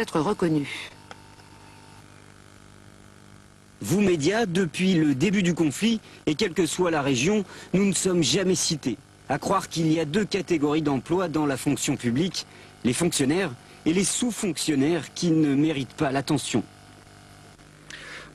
être reconnu. Vous médias, depuis le début du conflit, et quelle que soit la région, nous ne sommes jamais cités. À croire qu'il y a deux catégories d'emploi dans la fonction publique, les fonctionnaires et les sous-fonctionnaires qui ne méritent pas l'attention.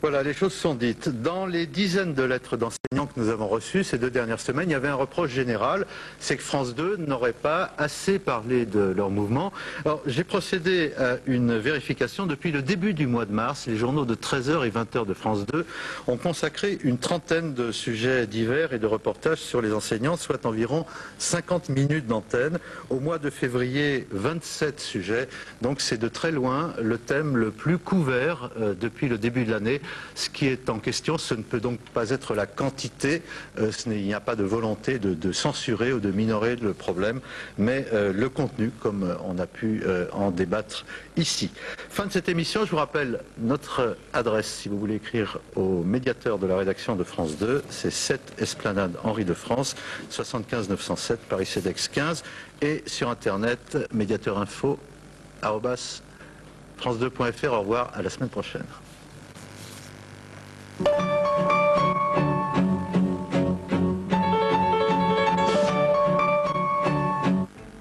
Voilà, les choses sont dites. Dans les dizaines de lettres d'enseignants que nous avons reçues ces 2 dernières semaines, il y avait un reproche général, c'est que France 2 n'aurait pas assez parlé de leur mouvement. Alors, j'ai procédé à une vérification. Depuis le début du mois de mars, les journaux de 13h et 20h de France 2 ont consacré une trentaine de sujets divers et de reportages sur les enseignants, soit environ 50 minutes d'antenne. Au mois de février, 27 sujets. Donc c'est de très loin le thème le plus couvert depuis le début de l'année. Ce qui est en question, ce ne peut donc pas être la quantité, il n'y a pas de volonté de censurer ou de minorer le problème, mais le contenu, comme on a pu en débattre ici. Fin de cette émission, je vous rappelle notre adresse, si vous voulez écrire au médiateur de la rédaction de France 2, c'est 7 Esplanade Henri de France, 75 907 Paris CEDEX 15, et sur internet, médiateurinfo@france2.fr. Au revoir, à la semaine prochaine.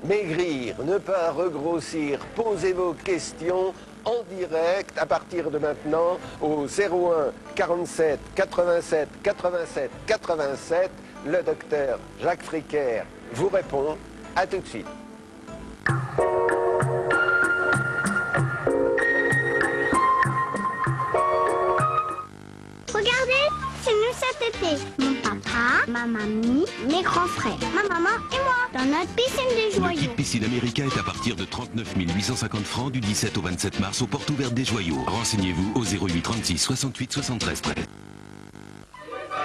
Maigrir, ne pas regrossir, posez vos questions en direct à partir de maintenant au 01 47 87 87 87. Le docteur Jacques Fricker vous répond. À tout de suite. Regardez, c'est nous cet été. Mon papa, ma mamie, mes grands frères, ma maman et moi, dans notre piscine des Le joyaux. kit piscine America est à partir de 39 850 francs du 17 au 27 mars aux portes ouvertes des joyaux. Renseignez-vous au 08 36 68 73 13.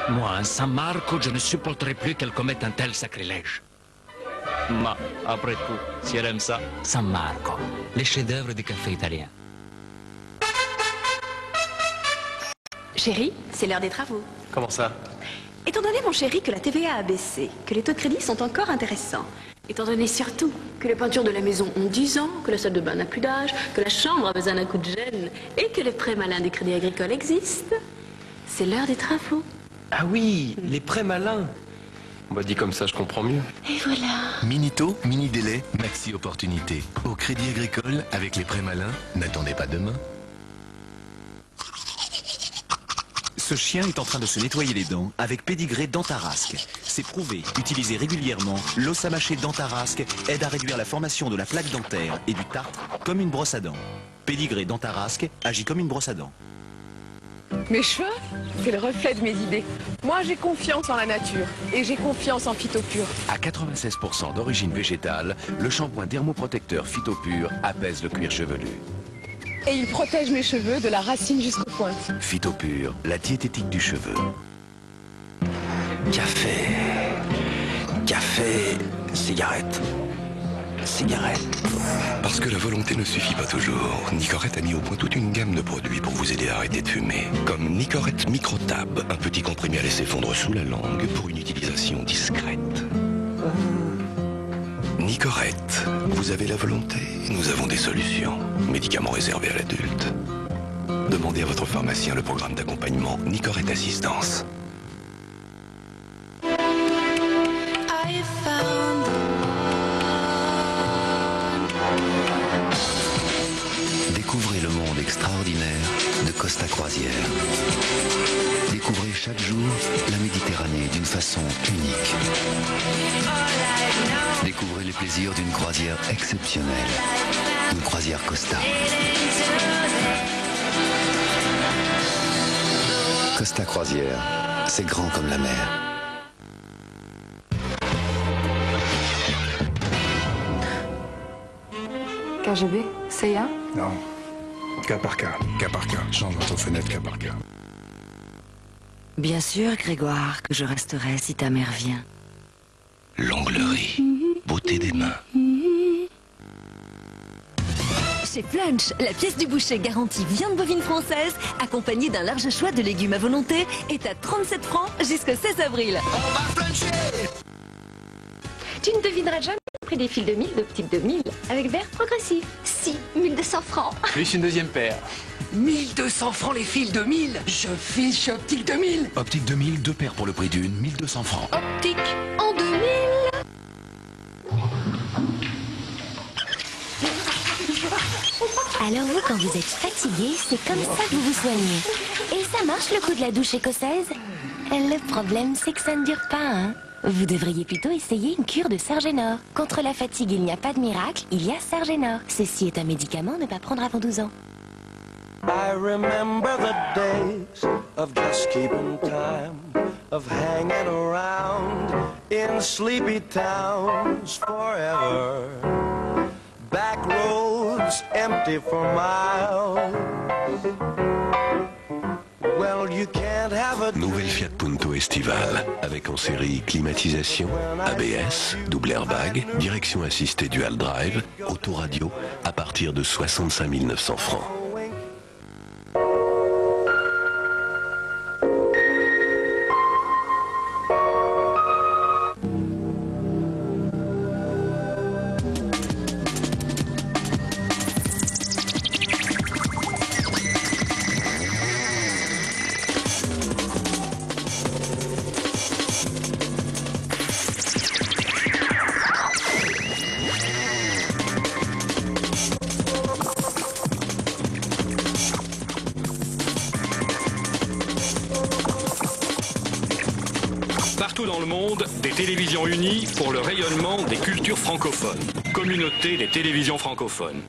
Moi, un San Marco, je ne supporterai plus qu'elle commette un tel sacrilège. Ma, après tout, si elle aime ça, San Marco, les chefs-d'œuvre du café italien. Chérie, c'est l'heure des travaux. Comment ça? Étant donné, mon chéri, que la TVA a baissé, que les taux de crédit sont encore intéressants, étant donné surtout que les peintures de la maison ont 10 ans, que la salle de bain n'a plus d'âge, que la chambre a besoin d'un coup de gel et que les prêts malins du Crédit Agricole existent, c'est l'heure des travaux. Ah oui, les prêts malins. Bah dit comme ça, je comprends mieux. Et voilà. Mini-taux, mini-délai, maxi-opportunité. Au Crédit Agricole, avec les prêts malins, n'attendez pas demain. Ce chien est en train de se nettoyer les dents avec Pédigré Dentarasque. C'est prouvé. Utilisé régulièrement, l'os à mâcher Dentarasque aide à réduire la formation de la plaque dentaire et du tartre comme une brosse à dents. Pédigré Dentarasque agit comme une brosse à dents. Mes cheveux, c'est le reflet de mes idées. Moi, j'ai confiance en la nature et j'ai confiance en Phytopur. À 96% d'origine végétale, le shampoing thermoprotecteur Phytopur apaise le cuir chevelu. Et il protège mes cheveux de la racine jusqu'aux pointes. Phytopur, la diététique du cheveu. Café, café, cigarette, cigarette. Parce que la volonté ne suffit pas toujours, Nicorette a mis au point toute une gamme de produits pour vous aider à arrêter de fumer. Comme Nicorette Microtab, un petit comprimé à laisser fondre sous la langue pour une utilisation discrète. Nicorette, vous avez la volonté, nous avons des solutions. Médicaments réservés à l'adulte. Demandez à votre pharmacien le programme d'accompagnement Nicorette Assistance. Découvrez le monde extraordinaire de Costa Croisière. Découvrez chaque jour la Méditerranée d'une façon unique. Découvrez les plaisirs d'une croisière exceptionnelle. Une croisière Costa. Costa Croisière, c'est grand comme la mer. KGB, CIA? Non. Cas par cas, cas par cas. Change votre fenêtre cas par cas. Bien sûr, Grégoire, que je resterai si ta mère vient. L'onglerie, beauté des mains. Chez Flunch, la pièce du boucher garantie viande bovine française, accompagnée d'un large choix de légumes à volonté, est à 37 francs jusqu'au 16 avril. Tu ne devineras jamais Prix des fils de 1000 d'Optique 2000 avec verre progressif. Si, 1200 francs. Plus une deuxième paire. 1200 francs les fils de 1000. Je file chez Optique 2000. Optique 2000, 2 paires pour le prix d'une, 1200 francs. Optique en 2000. Alors vous, quand vous êtes fatigué, c'est comme ça que vous vous soignez. Et ça marche le coup de la douche écossaise? Le problème, c'est que ça ne dure pas, hein. Vous devriez plutôt essayer une cure de Sargénor. Contre la fatigue, il n'y a pas de miracle, il y a Sargénor. Ceci est un médicament à ne pas prendre avant 12 ans. I remember the days of just keeping time, of hanging around in sleepy towns forever. Back roads empty for miles. Well, you can't have a Nouvelle Fiat Punto estivale, avec en série climatisation, ABS, double airbag, direction assistée dual drive, autoradio, à partir de 65 900 francs. Partout dans le monde, des télévisions unies pour le rayonnement des cultures francophones. Communauté des télévisions francophones.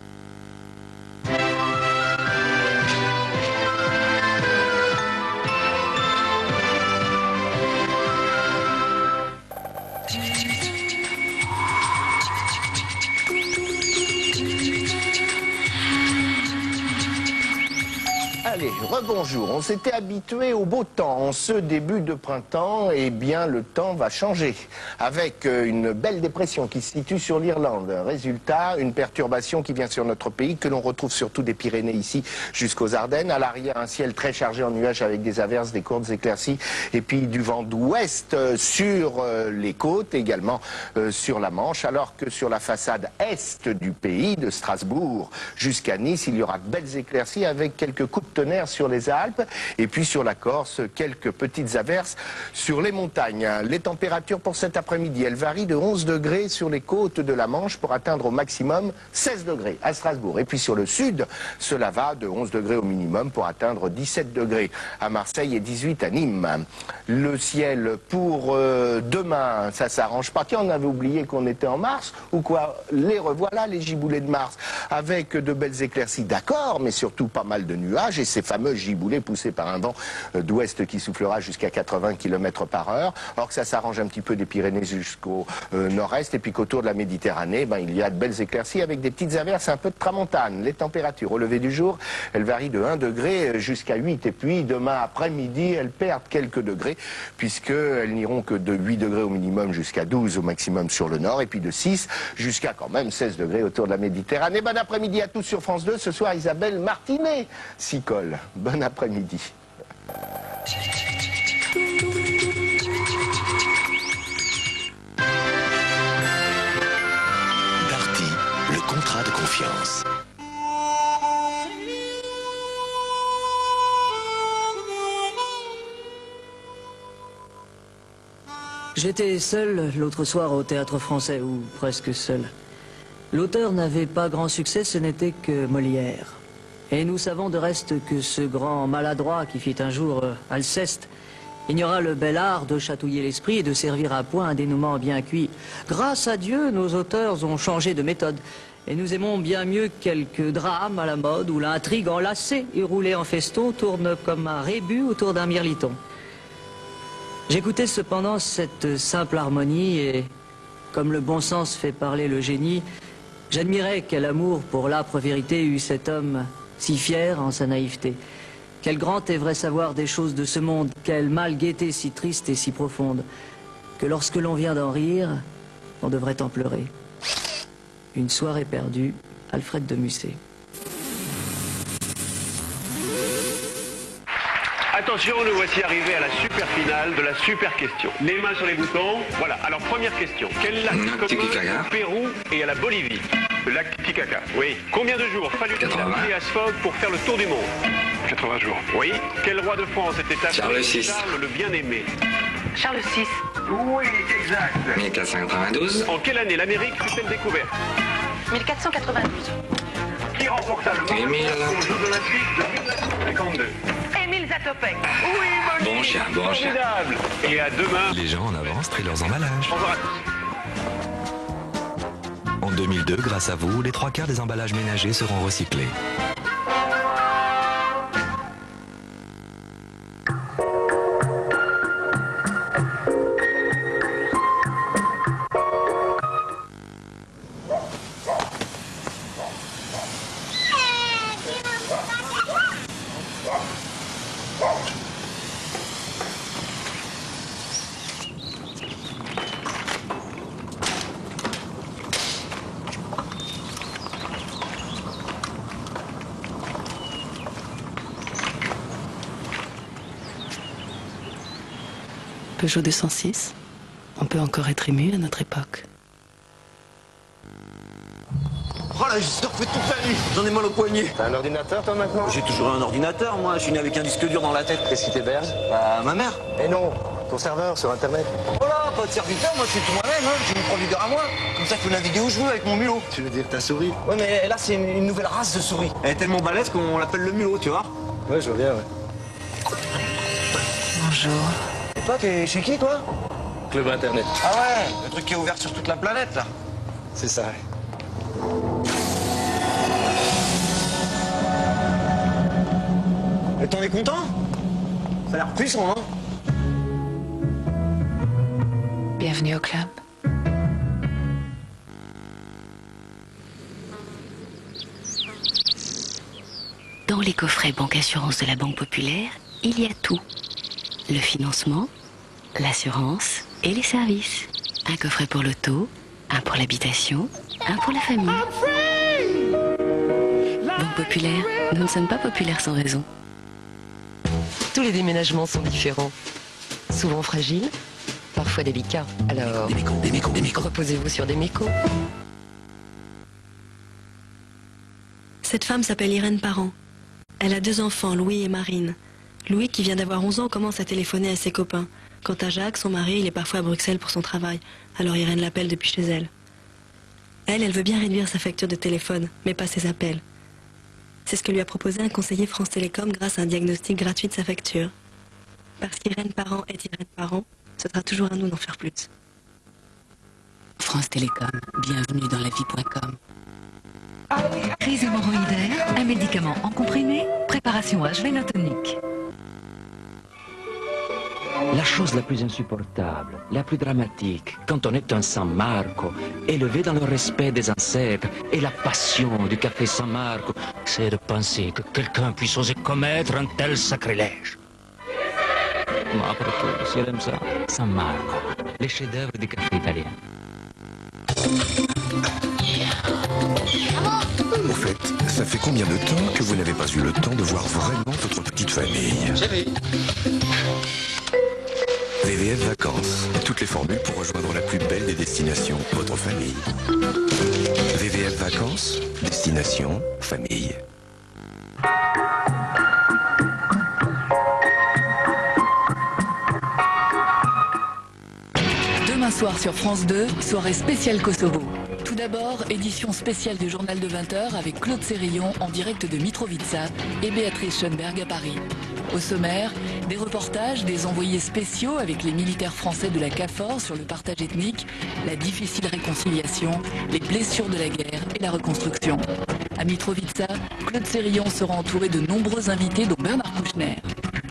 Allez, rebonjour. On s'était habitué au beau temps en ce début de printemps. Eh bien, le temps va changer avec une belle dépression qui se situe sur l'Irlande. Résultat, une perturbation qui vient sur notre pays, que l'on retrouve surtout des Pyrénées ici jusqu'aux Ardennes. À l'arrière, un ciel très chargé en nuages avec des averses, des courtes éclaircies et puis du vent d'ouest sur les côtes, également sur la Manche. Alors que sur la façade est du pays, de Strasbourg jusqu'à Nice, il y aura de belles éclaircies avec quelques coups de tonnerre sur les Alpes et puis sur la Corse, quelques petites averses sur les montagnes. Les températures pour cet après-midi, elles varient de 11 degrés sur les côtes de la Manche pour atteindre au maximum 16 degrés à Strasbourg. Et puis sur le sud, cela va de 11 degrés au minimum pour atteindre 17 degrés à Marseille et 18 à Nîmes. Le ciel pour demain, ça s'arrange pas. Tiens, on avait oublié qu'on était en mars ou quoi? Les revoilà, les giboulées de mars, avec de belles éclaircies, d'accord, mais surtout pas mal de nuages et ces fameux giboulées poussés par un vent d'ouest qui soufflera jusqu'à 80 km par heure, alors que ça s'arrange un petit peu des Pyrénées jusqu'au nord-est, et puis qu'autour de la Méditerranée, il y a de belles éclaircies avec des petites averses, un peu de tramontane. Les températures au lever du jour, elles varient de 1 degré jusqu'à 8, et puis demain après-midi, elles perdent quelques degrés, puisqu'elles n'iront que de 8 degrés au minimum jusqu'à 12 au maximum sur le nord, et puis de 6 jusqu'à quand même 16 degrés autour de la Méditerranée. Bon après-midi à tous sur France 2, ce soir Isabelle Martinet s'y colle. Bon après-midi. Darty, le contrat de confiance. J'étais seul l'autre soir au Théâtre Français, ou presque seul. L'auteur n'avait pas grand succès, ce n'était que Molière. Et nous savons de reste que ce grand maladroit qui fit un jour Alceste ignora le bel art de chatouiller l'esprit et de servir à point un dénouement bien cuit. Grâce à Dieu, nos auteurs ont changé de méthode. Et nous aimons bien mieux quelques drames à la mode où l'intrigue enlacée et roulée en feston tourne comme un rébus autour d'un mirliton. J'écoutais cependant cette simple harmonie et, comme le bon sens fait parler le génie, j'admirais quel amour pour l'âpre vérité eut cet homme si fier en sa naïveté. Quel grand et vrai savoir des choses de ce monde, quelle malgaieté si triste et si profonde, que lorsque l'on vient d'en rire, on devrait en pleurer. Une soirée perdue, Alfred de Musset. Attention, nous voici arrivés à la super finale de la super question. Les mains sur les boutons. Voilà, alors première question. Quel lac commun au Pérou et à la Bolivie? Le lac Titicaca. Oui. Combien de jours fallut-il à Phileas Fogg pour faire le tour du monde? 80 jours. Oui. Quel roi de France était appelé Charles VI. Charles le Bien-Aimé? Charles VI. Oui, exact. 1492. En quelle année l'Amérique fut-elle découverte? 1492. Qui remporta le Émile. aux Jeux Olympiques de 1952? Émile Zatopek. Oui, Monique. Bon chien, bon chien. Formidable. Et à demain. Les gens en avance trient leurs emballages. Au revoir à tous. En 2002, grâce à vous, les 3/4 des emballages ménagers seront recyclés. Peugeot 206, on peut encore être ému à notre époque. Oh là, j'ai surfé toute la nuit. J'en ai mal au poignet. T'as un ordinateur, toi, maintenant? J'ai toujours un ordinateur, moi. Je suis né avec un disque dur dans la tête. Qu'est-ce qui t'héberge? Bah, ma mère. Eh non, ton serveur sur Internet. Oh là, pas de serviteur, moi, je suis tout moi-même. Hein. J'ai mon provider à moi. Comme ça, je peux naviguer où je veux avec mon mulot. Tu veux dire ta souris? Ouais, mais là, c'est une nouvelle race de souris. Elle est tellement balèze qu'on l'appelle le mulot, tu vois. Ouais, je vois bien, ouais. Bonjour. Et toi, t'es chez qui, toi? Club Internet. Ah ouais, le truc qui est ouvert sur toute la planète, là. C'est ça, ouais. Et t'en es content? Ça a l'air puissant, hein? Bienvenue au club. Dans les coffrets banque assurance de la Banque Populaire, il y a tout. Le financement, l'assurance et les services. Un coffret pour l'auto, un pour l'habitation, un pour la famille. Banque Populaire, nous ne sommes pas populaires sans raison. Tous les déménagements sont différents. Souvent fragiles, parfois délicats. Alors, des mécos. Reposez-vous sur des mécos. Cette femme s'appelle Irène Parent. Elle a 2 enfants, Louis et Marine. Louis, qui vient d'avoir 11 ans, commence à téléphoner à ses copains. Quant à Jacques, son mari, il est parfois à Bruxelles pour son travail. Alors Irène l'appelle depuis chez elle. Elle veut bien réduire sa facture de téléphone, mais pas ses appels. C'est ce que lui a proposé un conseiller France Télécom grâce à un diagnostic gratuit de sa facture. Parce qu'Irène Parent est Irène Parent, ce sera toujours à nous d'en faire plus. France Télécom, bienvenue dans la vie.com. Crise hémorroïdaire, un médicament en comprimé, préparation HV tonique. La chose la plus insupportable, la plus dramatique, quand on est un San Marco, élevé dans le respect des ancêtres et la passion du café San Marco, c'est de penser que quelqu'un puisse oser commettre un tel sacrilège. Mais après tout, si elle aime ça, San Marco, les chefs-d'œuvre du café italien. Au fait, ça fait combien de temps que vous n'avez pas eu le temps de voir vraiment votre petite famille? VVF Vacances. Toutes les formules pour rejoindre la plus belle des destinations, votre famille. VVF Vacances, destination, famille. Demain soir sur France 2, soirée spéciale Kosovo. Tout d'abord, édition spéciale du journal de 20h avec Claude Sérillon en direct de Mitrovica et Béatrice Schoenberg à Paris. Au sommaire, des reportages, des envoyés spéciaux avec les militaires français de la KFOR sur le partage ethnique, la difficile réconciliation, les blessures de la guerre et la reconstruction. À Mitrovica, Claude Sérillon sera entouré de nombreux invités dont Bernard Kouchner.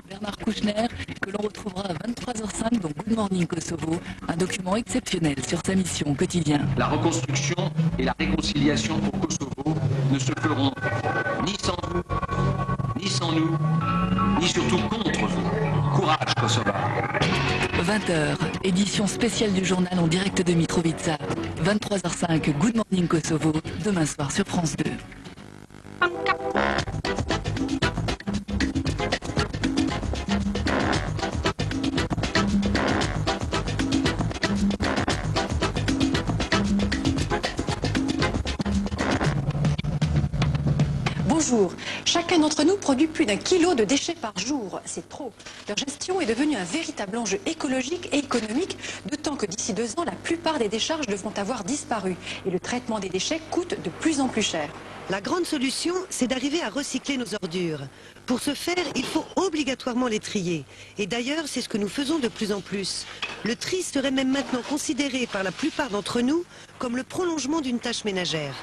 Bernard Kouchner, que l'on retrouvera à 23h05 dans Good Morning Kosovo, un document exceptionnel sur sa mission au quotidien. La reconstruction et la réconciliation pour Kosovo ne se feront ni sans vous, ni sans nous, ni surtout contre vous. Courage, Kosovar. 20h, édition spéciale du journal en direct de Mitrovica. 23h05, Good Morning Kosovo, demain soir sur France 2. Chacun d'entre nous produit plus d'1 kilo de déchets par jour. C'est trop. Leur gestion est devenue un véritable enjeu écologique et économique, d'autant que d'ici 2 ans, la plupart des décharges devront avoir disparu. Et le traitement des déchets coûte de plus en plus cher. La grande solution, c'est d'arriver à recycler nos ordures. Pour ce faire, il faut obligatoirement les trier. Et d'ailleurs, c'est ce que nous faisons de plus en plus. Le tri serait même maintenant considéré par la plupart d'entre nous comme le prolongement d'une tâche ménagère.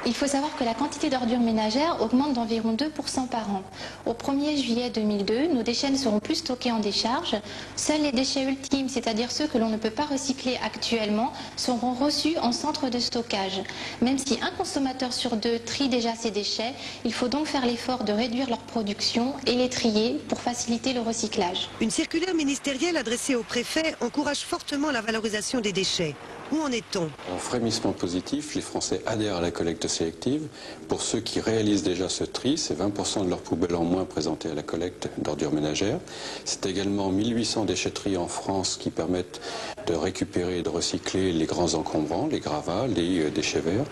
Il faut savoir que la quantité d'ordures ménagères augmente d'environ 2% par an. Au 1er juillet 2002, nos déchets ne seront plus stockés en décharge. Seuls les déchets ultimes, c'est-à-dire ceux que l'on ne peut pas recycler actuellement, seront reçus en centre de stockage. Même si un consommateur sur 2 trie déjà ses déchets, il faut donc faire l'effort de réduire leur production et les trier pour faciliter le recyclage. Une circulaire ministérielle adressée au préfet encourage fortement la valorisation des déchets. Où en est-on? En frémissement positif, les Français adhèrent à la collecte sélective. Pour ceux qui réalisent déjà ce tri, c'est 20% de leurs poubelles en moins présentées à la collecte d'ordures ménagères. C'est également 1800 déchetteries en France qui permettent de récupérer et de recycler les grands encombrants, les gravats, les déchets verts.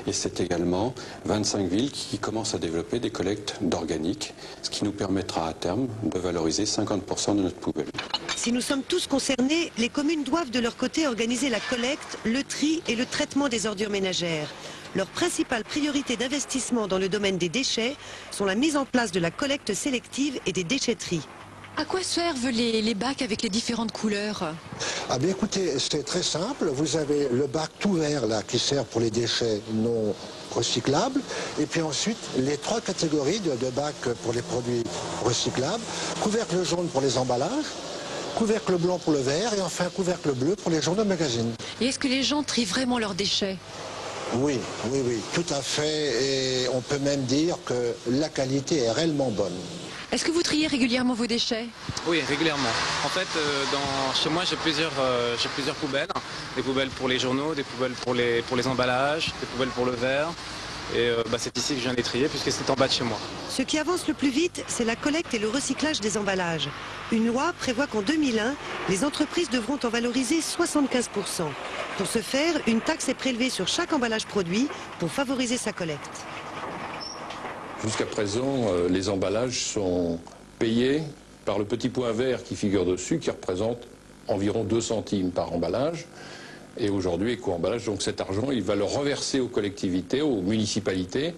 Et c'est également 25 villes qui commencent à développer des collectes d'organique, ce qui nous permettra à terme de valoriser 50% de notre poubelle. Si nous sommes tous concernés, les communes doivent de leur côté organiser la collecte, le tri et le traitement des ordures ménagères. Leur principale priorité d'investissement dans le domaine des déchets sont la mise en place de la collecte sélective et des déchetteries. À quoi servent les bacs avec les différentes couleurs? Ah bien écoutez, c'est très simple. Vous avez le bac tout vert là qui sert pour les déchets non recyclables. Et puis ensuite, les 3 catégories de bacs pour les produits recyclables. Couvercle jaune pour les emballages. Couvercle blanc pour le verre et enfin couvercle bleu pour les journaux magazines. Et est-ce que les gens trient vraiment leurs déchets? Oui, tout à fait. Et on peut même dire que la qualité est réellement bonne. Est-ce que vous triez régulièrement vos déchets? Oui, régulièrement. En fait, chez moi, j'ai plusieurs poubelles. Des poubelles pour les journaux, des poubelles pour les emballages, des poubelles pour le verre. Et c'est ici que je viens les trier puisque c'est en bas de chez moi. Ce qui avance le plus vite, c'est la collecte et le recyclage des emballages. Une loi prévoit qu'en 2001, les entreprises devront en valoriser 75%. Pour ce faire, une taxe est prélevée sur chaque emballage produit pour favoriser sa collecte. Jusqu'à présent, les emballages sont payés par le petit point vert qui figure dessus, qui représente environ 2 centimes par emballage. Et aujourd'hui, Éco-Emballage, donc cet argent, il va le reverser aux collectivités, aux municipalités,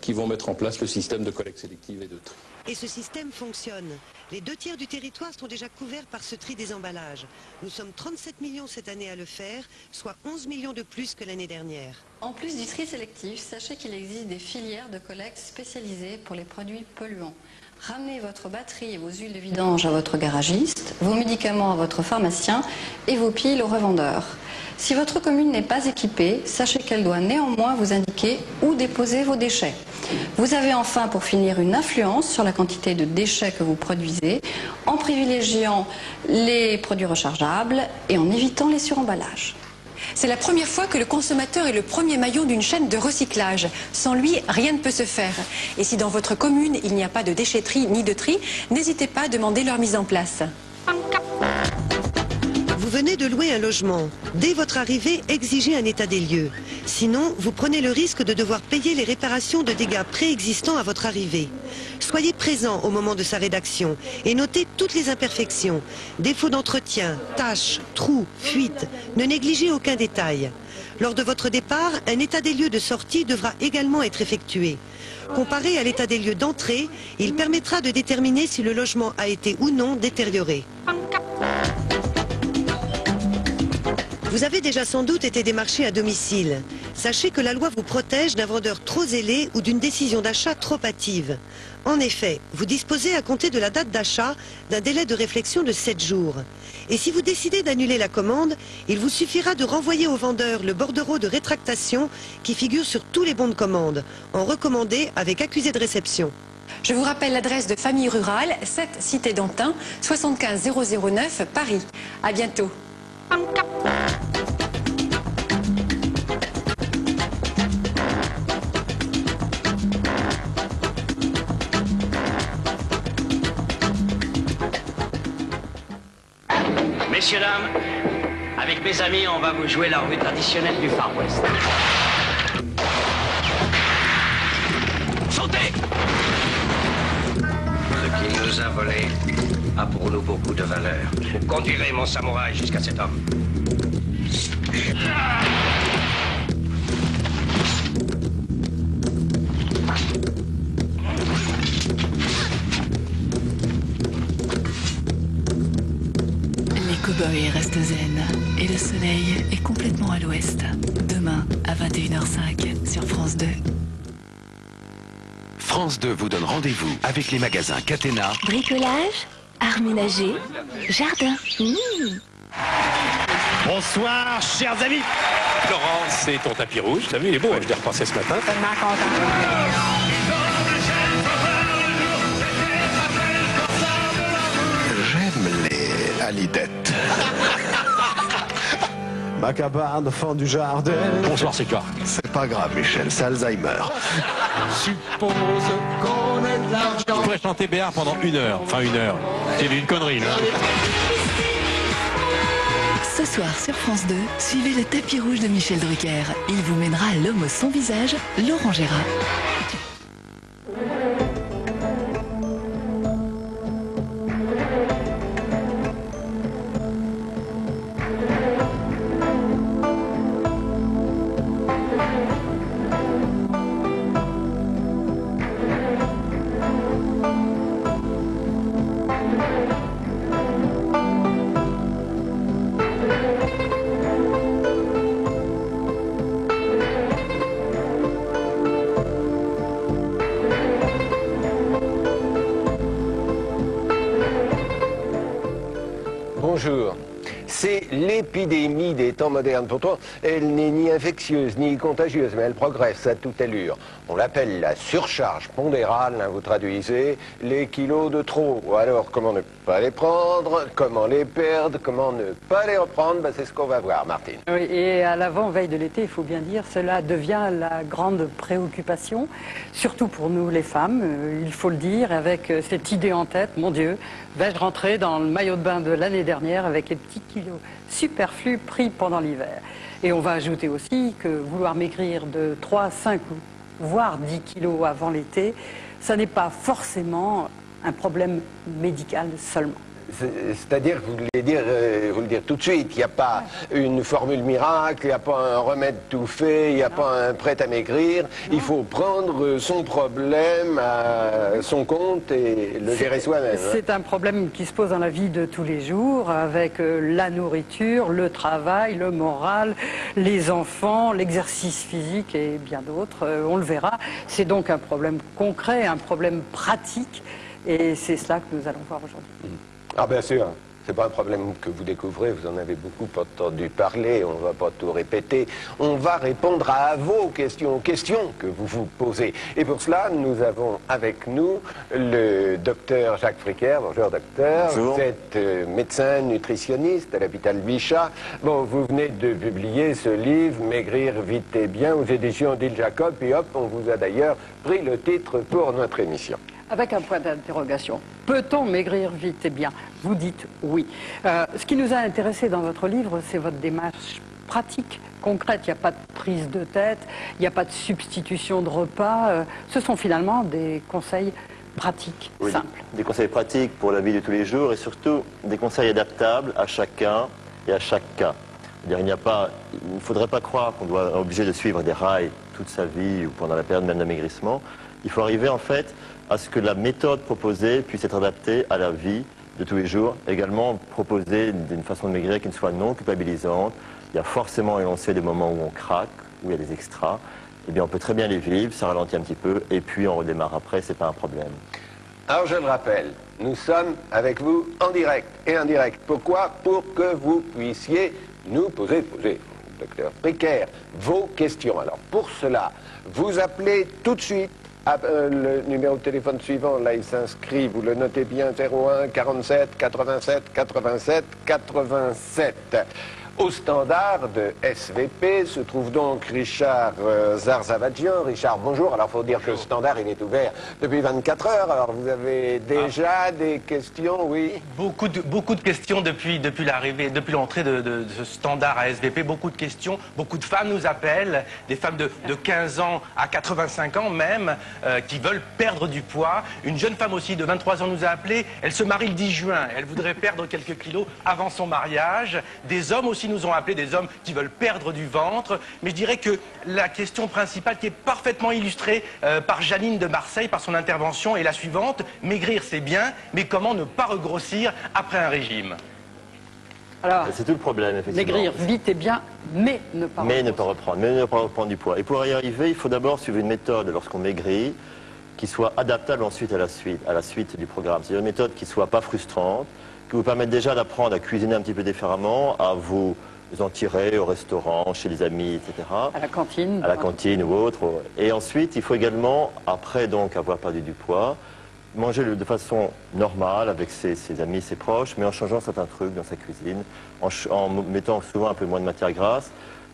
qui vont mettre en place le système de collecte sélective et de tri. Et ce système fonctionne. Les 2 tiers du territoire sont déjà couverts par ce tri des emballages. Nous sommes 37 millions cette année à le faire, soit 11 millions de plus que l'année dernière. En plus du tri sélectif, sachez qu'il existe des filières de collecte spécialisées pour les produits polluants. Ramenez votre batterie et vos huiles de vidange à votre garagiste, vos médicaments à votre pharmacien et vos piles au revendeur. Si votre commune n'est pas équipée, sachez qu'elle doit néanmoins vous indiquer où déposer vos déchets. Vous avez enfin, pour finir, une influence sur la quantité de déchets que vous produisez en privilégiant les produits rechargeables et en évitant les suremballages. C'est la première fois que le consommateur est le premier maillon d'une chaîne de recyclage. Sans lui, rien ne peut se faire. Et si dans votre commune, il n'y a pas de déchetterie ni de tri, n'hésitez pas à demander leur mise en place. Vous venez de louer un logement. Dès votre arrivée, exigez un état des lieux. Sinon, vous prenez le risque de devoir payer les réparations de dégâts préexistants à votre arrivée. Soyez présent au moment de sa rédaction et notez toutes les imperfections, défauts d'entretien, taches, trous, fuites. Ne négligez aucun détail. Lors de votre départ, un état des lieux de sortie devra également être effectué. Comparé à l'état des lieux d'entrée, il permettra de déterminer si le logement a été ou non détérioré. Vous avez déjà sans doute été démarché à domicile. Sachez que la loi vous protège d'un vendeur trop zélé ou d'une décision d'achat trop hâtive. En effet, vous disposez à compter de la date d'achat d'un délai de réflexion de 7 jours. Et si vous décidez d'annuler la commande, il vous suffira de renvoyer au vendeur le bordereau de rétractation qui figure sur tous les bons de commande, en recommandé avec accusé de réception. Je vous rappelle l'adresse de Famille Rurale, 7 Cité d'Antin, 75 009 Paris. À bientôt. Messieurs, dames, avec mes amis, on va vous jouer la rue traditionnelle du Far West. Sautez! a volé a pour nous beaucoup de valeur. Vous conduirez mon samouraï jusqu'à cet homme. Les cow-boys restent zen et le soleil est complètement à l'ouest. Demain à 21h05 sur France 2. France 2 vous donne rendez-vous avec les magasins Catena. Bricolage, art ménager, jardin. Bonsoir, chers amis. Laurent, c'est ton tapis rouge. T'as vu, il est beau, je l'ai repensé ce matin. Tellement content. J'aime les alidettes. Macabre, fond du jardin. Bonsoir, c'est quoi? C'est pas grave, Michel, c'est Alzheimer. Suppose qu'on ait de l'argent. Je pourrais chanter Béard pendant 1 heure. Enfin, 1 heure. C'est une connerie, là. Ce soir sur France 2, suivez le tapis rouge de Michel Drucker. Il vous mènera à l'homme sans visage, Laurent Gérard. Bonjour. C'est l'épidémie des temps modernes. Pourtant, elle n'est ni infectieuse ni contagieuse, mais elle progresse à toute allure. On l'appelle la surcharge pondérale, hein, vous traduisez, les kilos de trop. Alors, comment ne pas les prendre, comment les perdre, comment ne pas les reprendre, c'est ce qu'on va voir, Martine. Oui, et à l'avant-veille de l'été, il faut bien dire, cela devient la grande préoccupation, surtout pour nous les femmes, il faut le dire, avec cette idée en tête, mon Dieu, vais-je rentrer dans le maillot de bain de l'année dernière avec les petits kilos superflus pris pendant l'hiver. Et on va ajouter aussi que vouloir maigrir de 3, 5, voire 10 kilos avant l'été, ça n'est pas forcément un problème médical seulement. C'est-à-dire, vous voulez dire, vous le dire tout de suite, il n'y a pas une formule miracle, il n'y a pas un remède tout fait, il n'y a pas un prêt à maigrir. Il faut prendre son problème à son compte et le gérer soi-même. C'est un problème qui se pose dans la vie de tous les jours, avec la nourriture, le travail, le moral, les enfants, l'exercice physique et bien d'autres. On le verra. C'est donc un problème concret, un problème pratique, et c'est cela que nous allons voir aujourd'hui. Ah bien sûr, c'est pas un problème que vous découvrez, vous en avez beaucoup entendu parler, on ne va pas tout répéter. On va répondre à vos questions, aux questions que vous vous posez. Et pour cela, nous avons avec nous le docteur Jacques Fricker. Bonjour docteur. Bonjour. Vous êtes médecin nutritionniste à l'hôpital Bichat. Bon, vous venez de publier ce livre, Maigrir vite et bien, aux éditions d'Il Jacob, et hop, on vous a d'ailleurs pris le titre pour notre émission. Avec un point d'interrogation. Peut-on maigrir vite et bien? Vous dites oui. Ce qui nous a intéressé dans votre livre, c'est votre démarche pratique, concrète. Il n'y a pas de prise de tête, il n'y a pas de substitution de repas. Ce sont finalement des conseils pratiques, oui, simples. Des conseils pratiques pour la vie de tous les jours et surtout des conseils adaptables à chacun et à chaque cas. Il ne faudrait pas croire qu'on doit être obligé de suivre des rails toute sa vie ou pendant la période même d'amaigrissement. Il faut arriver en fait à ce que la méthode proposée puisse être adaptée à la vie de tous les jours. Également proposer d'une façon de maigrir qui ne soit non culpabilisante. Il y a forcément énoncé des moments où on craque, où il y a des extras. Eh bien on peut très bien les vivre, ça ralentit un petit peu et puis on redémarre après, c'est pas un problème. Alors je le rappelle, nous sommes avec vous en direct et indirect. Pourquoi? Pour que vous puissiez nous poser, docteur Fricker, vos questions. Alors pour cela, vous appelez tout de suite le numéro de téléphone suivant, là il s'inscrit, vous le notez bien, 01 47 87 87 87. Au standard de SVP se trouve donc Richard Zarzavadjian. Richard, bonjour. Alors, il faut dire que le standard, il est ouvert depuis 24 heures. Alors, vous avez déjà des questions, oui? Beaucoup de questions depuis l'arrivée, depuis l'entrée de ce standard à SVP. Beaucoup de questions. Beaucoup de femmes nous appellent, des femmes de 15 ans à 85 ans même, qui veulent perdre du poids. Une jeune femme aussi de 23 ans nous a appelé. Elle se marie le 10 juin. Elle voudrait perdre quelques kilos avant son mariage. Des hommes aussi nous ont appelé, des hommes qui veulent perdre du ventre. Mais je dirais que la question principale qui est parfaitement illustrée par Janine de Marseille, par son intervention, est la suivante. Maigrir, c'est bien, mais comment ne pas regrossir après un régime? Alors, c'est tout le problème, effectivement. Maigrir vite et bien, mais ne pas reprendre du poids. Et pour y arriver, il faut d'abord suivre une méthode lorsqu'on maigrit qui soit adaptable ensuite à la suite du programme. C'est une méthode qui ne soit pas frustrante, qui vous permette déjà d'apprendre à cuisiner un petit peu différemment, à vous en tirer au restaurant, chez les amis, etc. À la cantine. À la cantine ou autre. Et ensuite, il faut également, après donc avoir perdu du poids, manger de façon normale avec ses amis, ses proches, mais en changeant certains trucs dans sa cuisine, en mettant souvent un peu moins de matière grasse,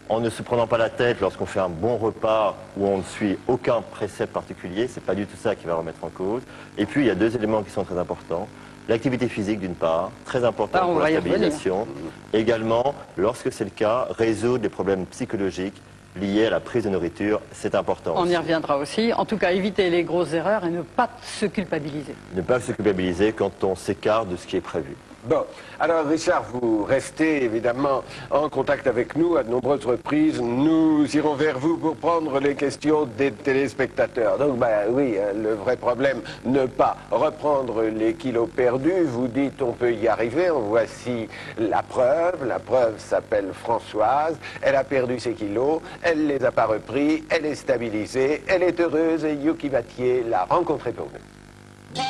en ne se prenant pas la tête lorsqu'on fait un bon repas où on ne suit aucun précepte particulier. C'est pas du tout ça qui va remettre en cause. Et puis, il y a deux éléments qui sont très importants. L'activité physique d'une part, très importante pour la stabilisation. Également, lorsque c'est le cas, résoudre les problèmes psychologiques liés à la prise de nourriture, c'est important. On y reviendra aussi. En tout cas, éviter les grosses erreurs et ne pas se culpabiliser. Ne pas se culpabiliser quand on s'écarte de ce qui est prévu. Bon, alors Richard, vous restez évidemment en contact avec nous à de nombreuses reprises. Nous irons vers vous pour prendre les questions des téléspectateurs. Donc, oui, le vrai problème, ne pas reprendre les kilos perdus. Vous dites, on peut y arriver. En voici la preuve. La preuve s'appelle Françoise. Elle a perdu ses kilos. Elle ne les a pas repris. Elle est stabilisée. Elle est heureuse et Yuki Mathieu l'a rencontrée pour nous.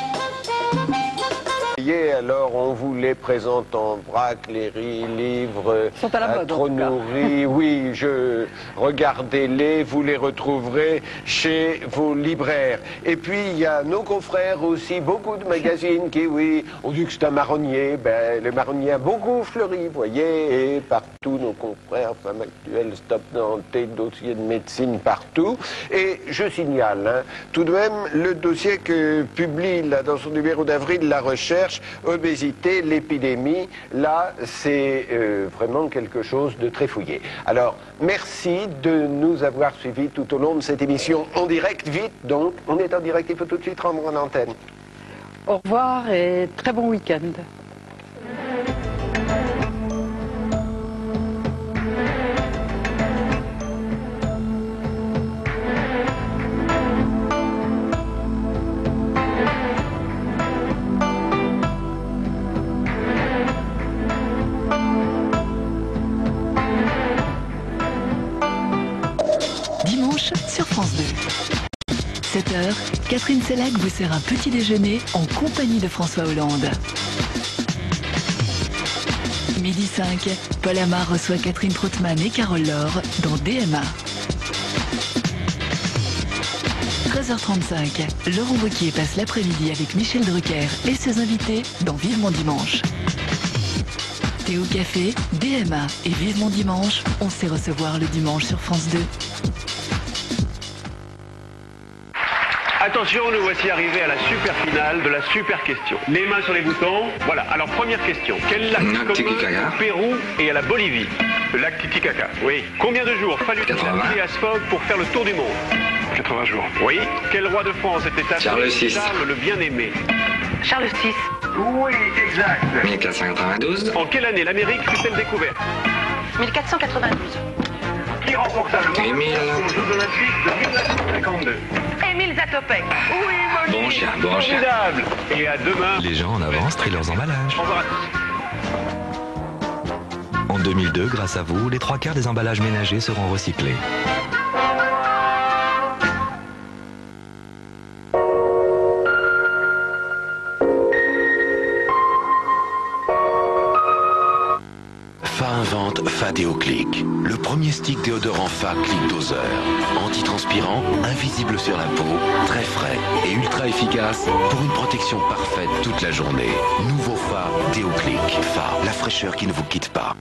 Alors on vous les présente en vrac, les livres sont à la mode, trop nourris. Oui, regardez-les, vous les retrouverez chez vos libraires. Et puis il y a nos confrères aussi, beaucoup de magazines qui, oui, on dit que c'est un marronnier. Ben, le marronnier a beaucoup fleuri, vous voyez, et partout nos confrères, Femmes Actuelles, Stop Nantais, dossiers de médecine partout. Et je signale, tout de même, le dossier que publie là, dans son numéro d'avril La Recherche, obésité, l'épidémie, là, c'est vraiment quelque chose de très fouillé. Alors, merci de nous avoir suivis tout au long de cette émission en direct. Vite, donc, on est en direct, il faut tout de suite rendre en antenne. Au revoir et très bon week-end. Sur France 2. 7h, Catherine Sellac vous sert un petit déjeuner en compagnie de François Hollande. Midi 5, Paul Amar reçoit Catherine Trottmann et Carole Laure dans DMA. 13h35, Laurent Wauquiez passe l'après-midi avec Michel Drucker et ses invités dans Vivement Dimanche. Thé au café, DMA et Vivement Dimanche, on sait recevoir le dimanche sur France 2. Attention, nous voici arrivés à la super finale de la super question. Les mains sur les boutons. Voilà, alors première question. Quel lac commun au Pérou et à la Bolivie? Le lac Titicaca, oui. Combien de jours fallut-il à Phileas Fogg pour faire le tour du monde? 80 jours. Oui. Quel roi de France était appelé Charles le Bien-Aimé? Charles VI. Oui, exact. 1492. En quelle année l'Amérique fut-elle découverte? 1492. Qui remporta le Émile aux Jeux Olympiques de 1952? Émile Zatopek. Oui, Molly. Bon chien. Formidable. Et à demain. Les gens en avance trient leurs emballages. Au revoir. En 2002, grâce à vous, les 3/4 des emballages ménagers seront recyclés. Fa invente Fa Déoclic, le premier stick déodorant Fa Click Doseur. Antitranspirant, invisible sur la peau, très frais et ultra efficace pour une protection parfaite toute la journée. Nouveau Fa Déoclic. Fa, la fraîcheur qui ne vous quitte pas.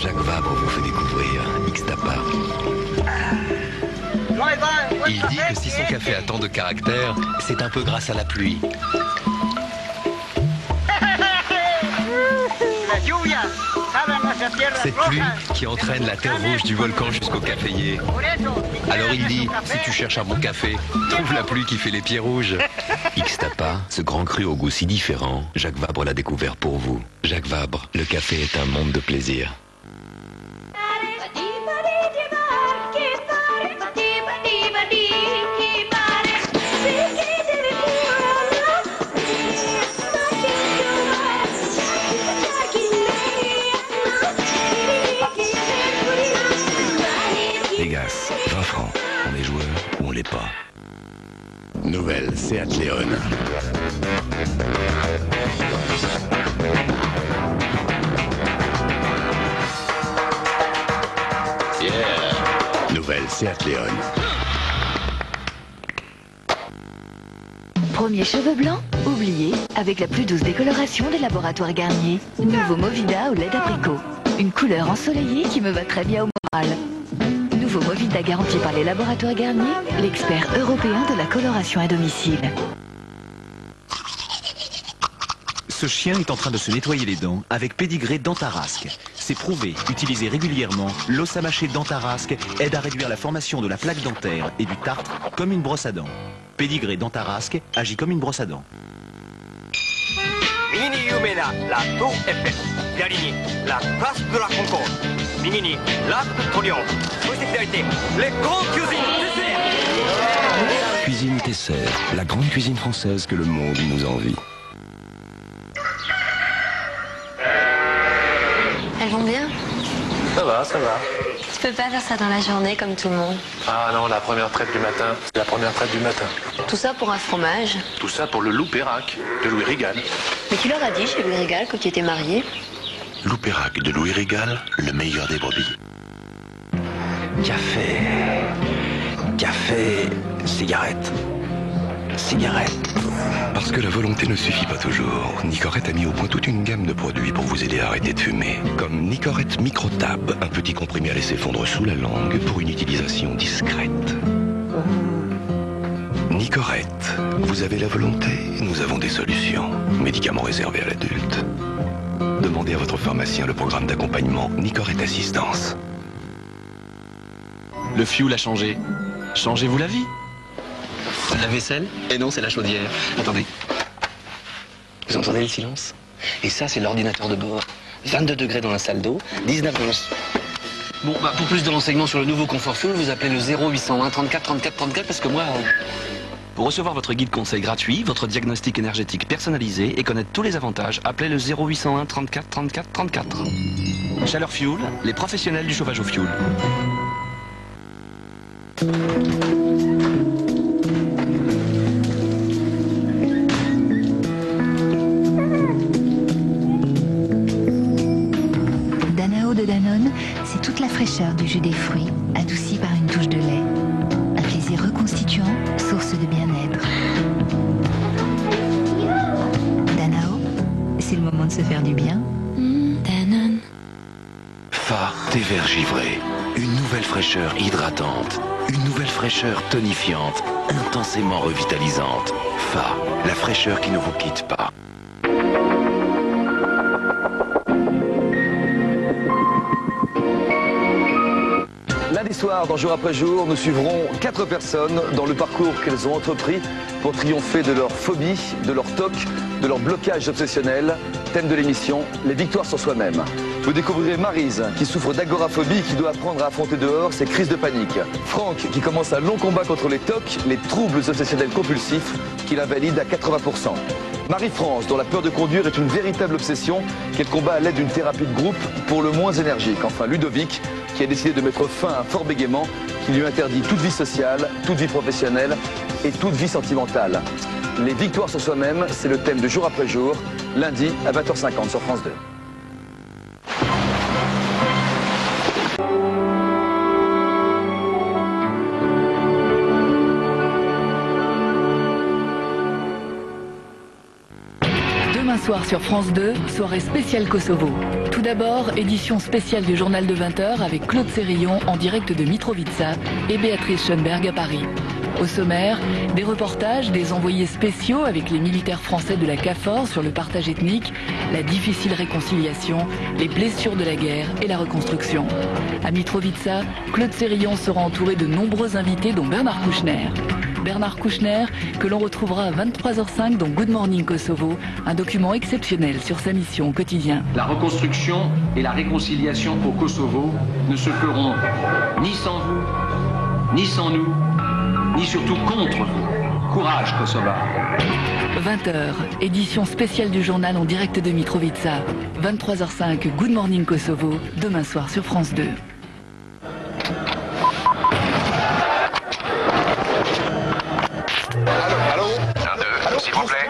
Jacques Vabre vous fait découvrir X-Tapa. Il dit que si son café a tant de caractère, c'est un peu grâce à la pluie. Cette pluie qui entraîne la terre rouge du volcan jusqu'au caféier. Alors il dit, si tu cherches un bon café, trouve la pluie qui fait les pieds rouges. X-Tapa, ce grand cru au goût si différent, Jacques Vabre l'a découvert pour vous. Jacques Vabre, le café est un monde de plaisir. Vegas, 20 francs. On est joueur ou on l'est pas. Nouvelle Seat Leon. Yeah. Nouvelle Seat Leon. Premier cheveux blancs? Oubliez, avec la plus douce décoloration des laboratoires Garnier. Nouveau Movida au lait d'abricot. Une couleur ensoleillée qui me va très bien au moral. Nouveau Movida garanti par les laboratoires Garnier, l'expert européen de la coloration à domicile. Ce chien est en train de se nettoyer les dents avec Pédigré Dentarasque. C'est prouvé, utilisé régulièrement, l'os à mâcher Dentarasque aide à réduire la formation de la plaque dentaire et du tartre comme une brosse à dents. Pédigré Dentarasque agit comme une brosse à dents. La Tour Eiffel. Galigny, la place de la Concorde. Minini, l'Arc de Triomphe. Spécialité, les grandes cuisines Tesser. Cuisine Tesser, la grande cuisine française que le monde nous envie. Elles vont bien? Ça va, ça va. Tu peux pas faire ça dans la journée comme tout le monde. Ah non, la première traite du matin, c'est la première traite du matin. Tout ça pour un fromage. Tout ça pour le loup Perrac de Louis Régal. Mais tu leur as dit chez Louis Régal quand tu étais marié? Loup Perrac de Louis Régal, le meilleur des brebis. Café. Café. Cigarette. Cigarette. Parce que la volonté ne suffit pas toujours, Nicorette a mis au point toute une gamme de produits pour vous aider à arrêter de fumer. Comme Nicorette Microtab, un petit comprimé à laisser fondre sous la langue pour une utilisation discrète. Nicorette, vous avez la volonté, nous avons des solutions. Médicaments réservés à l'adulte. Demandez à votre pharmacien le programme d'accompagnement Nicorette Assistance. Le fioul a changé. Changez-vous la vie. La vaisselle? Et non, c'est la chaudière. Attendez. Vous entendez le silence? Et ça, c'est l'ordinateur de bord. 22 degrés dans la salle d'eau, 19 onces. Bon, bah, pour plus de renseignements sur le nouveau confort fuel, vous appelez le 0801 34 34 34 parce que moi... Pour recevoir votre guide conseil gratuit, votre diagnostic énergétique personnalisé et connaître tous les avantages, appelez le 0801 34 34 34. Chaleur Fuel, les professionnels du chauffage au fioul. Danao de Danone, c'est toute la fraîcheur du jus des fruits, adouci par une touche de lait. Un plaisir reconstituant, source de bien-être. Danao, c'est le moment de se faire du bien. Danone. Fa, thé vert givré. Une nouvelle fraîcheur hydratante. Une nouvelle fraîcheur tonifiante. Intensément revitalisante. Fa, la fraîcheur qui ne vous quitte pas. Lundi soir, dans Jour après jour, nous suivrons 4 personnes dans le parcours qu'elles ont entrepris pour triompher de leur phobie, de leur toc, de leur blocage obsessionnel. Thème de l'émission, les victoires sur soi-même. Vous découvrirez Maryse, qui souffre d'agoraphobie et qui doit apprendre à affronter dehors ses crises de panique. Franck, qui commence un long combat contre les tocs, les troubles obsessionnels compulsifs, qu'il invalide à 80%. Marie-France, dont la peur de conduire est une véritable obsession, qu'elle combat à l'aide d'une thérapie de groupe pour le moins énergique. Enfin, Ludovic, qui a décidé de mettre fin à un fort bégaiement qui lui interdit toute vie sociale, toute vie professionnelle et toute vie sentimentale. Les victoires sur soi-même, c'est le thème de Jour après jour, lundi à 20h50 sur France 2. Demain soir sur France 2, soirée spéciale Kosovo. Tout d'abord, édition spéciale du journal de 20h avec Claude Sérillon en direct de Mitrovica et Béatrice Schoenberg à Paris. Au sommaire, des reportages, des envoyés spéciaux avec les militaires français de la KFOR sur le partage ethnique, la difficile réconciliation, les blessures de la guerre et la reconstruction. À Mitrovica, Claude Sérillon sera entouré de nombreux invités dont Bernard Kouchner. Bernard Kouchner, que l'on retrouvera à 23h05 dans Good Morning Kosovo, un document exceptionnel sur sa mission au quotidien. La reconstruction et la réconciliation au Kosovo ne se feront ni sans vous, ni sans nous, ni surtout contre vous. Courage, Kosovo. 20h, édition spéciale du journal en direct de Mitrovica. 23h05, Good Morning Kosovo, demain soir sur France 2. Allô 1, 2, s'il vous plaît.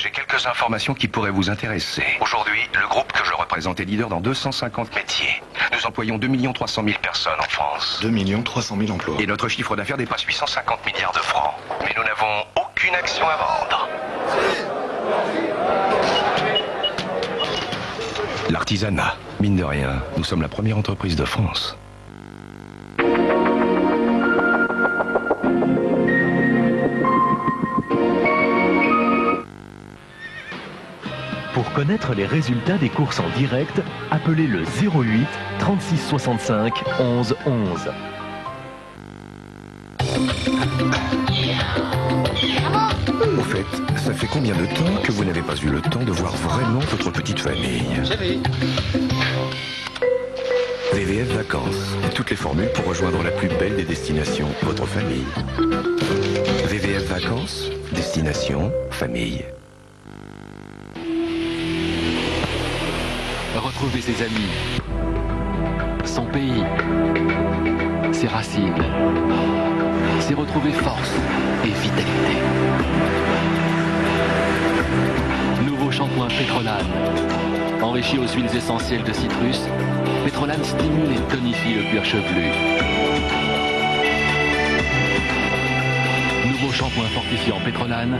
J'ai quelques informations qui pourraient vous intéresser. Aujourd'hui, le groupe que je représente est leader dans 250 métiers. Nous employons 2 300 000 personnes en France. 2 300 000 emplois. Et notre chiffre d'affaires dépasse 850 milliards de francs. Mais nous n'avons aucune action à vendre. L'artisanat, mine de rien, nous sommes la première entreprise de France. Pour connaître les résultats des courses en direct, appelez le 08 36 65 11 11. Au fait, ça fait combien de temps que vous n'avez pas eu le temps de voir vraiment votre petite famille? VVF Vacances. Toutes les formules pour rejoindre la plus belle des destinations, votre famille. VVF Vacances, destination, famille. Retrouver ses amis, son pays, ses racines, c'est retrouver force et vitalité. Nouveau shampoing Pétrolane. Enrichi aux huiles essentielles de citrus, Pétrolane stimule et tonifie le cuir chevelu. Nouveau shampoing fortifiant Pétrolane.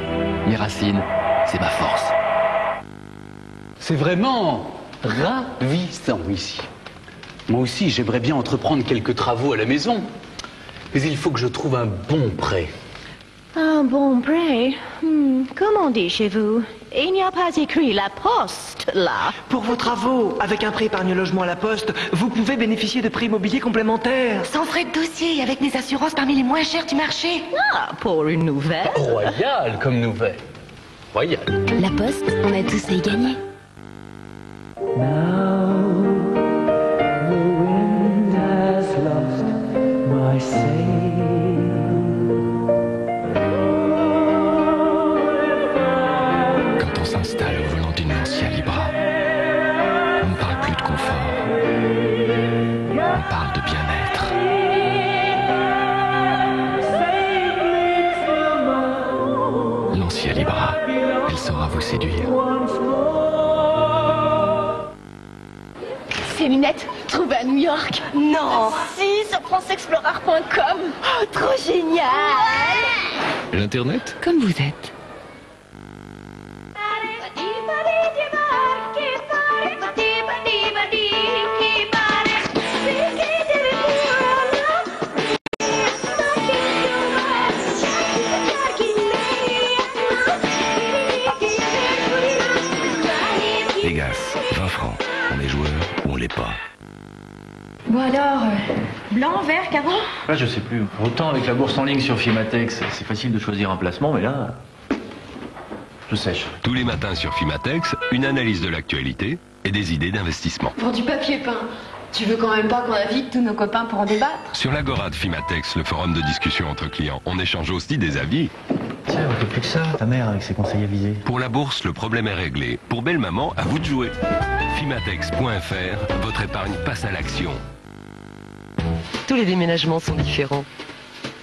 Mes racines, c'est ma force. C'est vraiment ravissant ici. Moi aussi, j'aimerais bien entreprendre quelques travaux à la maison. Mais il faut que je trouve un bon prêt. Un bon prêt? Comment on dit chez vous? Il n'y a pas écrit la poste, là. Pour vos travaux, avec un prêt épargne logement à la poste, vous pouvez bénéficier de prêts immobiliers complémentaires. Sans frais de dossier, avec mes assurances parmi les moins chères du marché. Ah, pour une nouvelle. Royal comme nouvelle. Royal. La Poste, on a tous à y gagner. Quand on s'installe au volant d'une Lancia Libra, on ne parle plus de confort, on parle de bien-être. Lancia Libra, elle saura vous séduire. Ces lunettes, trouvées à New York. Non. Si, sur franceexplorer.com. Oh, trop génial. L'Internet? Comme vous êtes. Vegas, 20 francs. On est joueur ou on l'est pas. Bon alors, blanc, vert, carreau? Là, je sais plus. Autant avec la bourse en ligne sur Fimatex, c'est facile de choisir un placement, mais là, je sèche. Tous les matins sur Fimatex, une analyse de l'actualité et des idées d'investissement. Pour du papier peint. Tu veux quand même pas qu'on invite tous nos copains pour en débattre? Sur l'Agora de Fimatex, le forum de discussion entre clients, on échange aussi des avis. Tiens, on fait plus que ça, ta mère avec ses conseils avisés. Pour la bourse, le problème est réglé. Pour belle maman, à vous de jouer. Fimatex.fr, votre épargne passe à l'action. Tous les déménagements sont différents.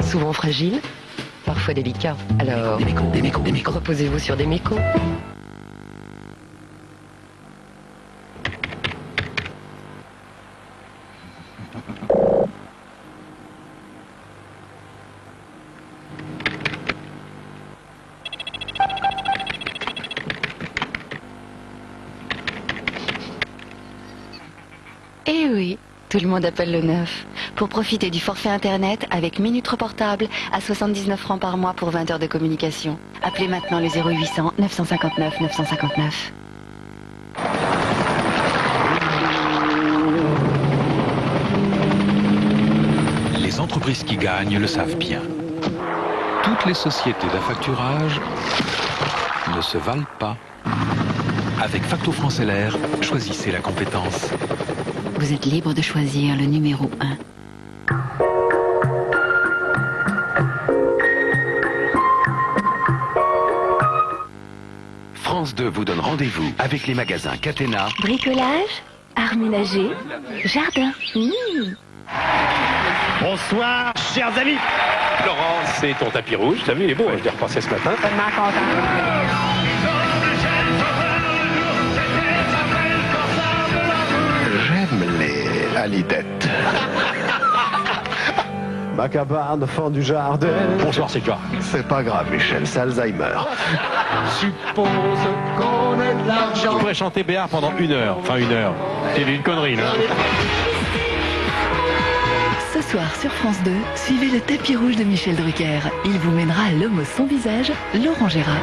Souvent fragiles, parfois délicats. Alors, reposez-vous sur des mécos. Eh oui, tout le monde appelle le 9. Pour profiter du forfait internet avec minutes reportables à 79 francs par mois pour 20 heures de communication. Appelez maintenant le 0800 959 959. Les entreprises qui gagnent le savent bien. Toutes les sociétés d'affacturage ne se valent pas. Avec Facto France LR, choisissez la compétence. Vous êtes libre de choisir le numéro 1. France 2 vous donne rendez-vous avec les magasins Catena. Bricolage, art ménager, jardin. Bonsoir, chers amis. Laurent, c'est ton tapis rouge. T'as vu, il est beau, je l'ai repassé ce matin. Tellement content. J'aime les alidettes. Macabre de fond du jardin. Bonsoir, c'est toi. C'est pas grave, Michel, c'est Alzheimer. Suppose qu'on ait de l'argent. Je pourrais chanter Béard pendant 1 heure. Enfin, 1 heure. C'est une connerie, là. Ce soir sur France 2, suivez le tapis rouge de Michel Drucker. Il vous mènera à l'homme au son visage, Laurent Gérard.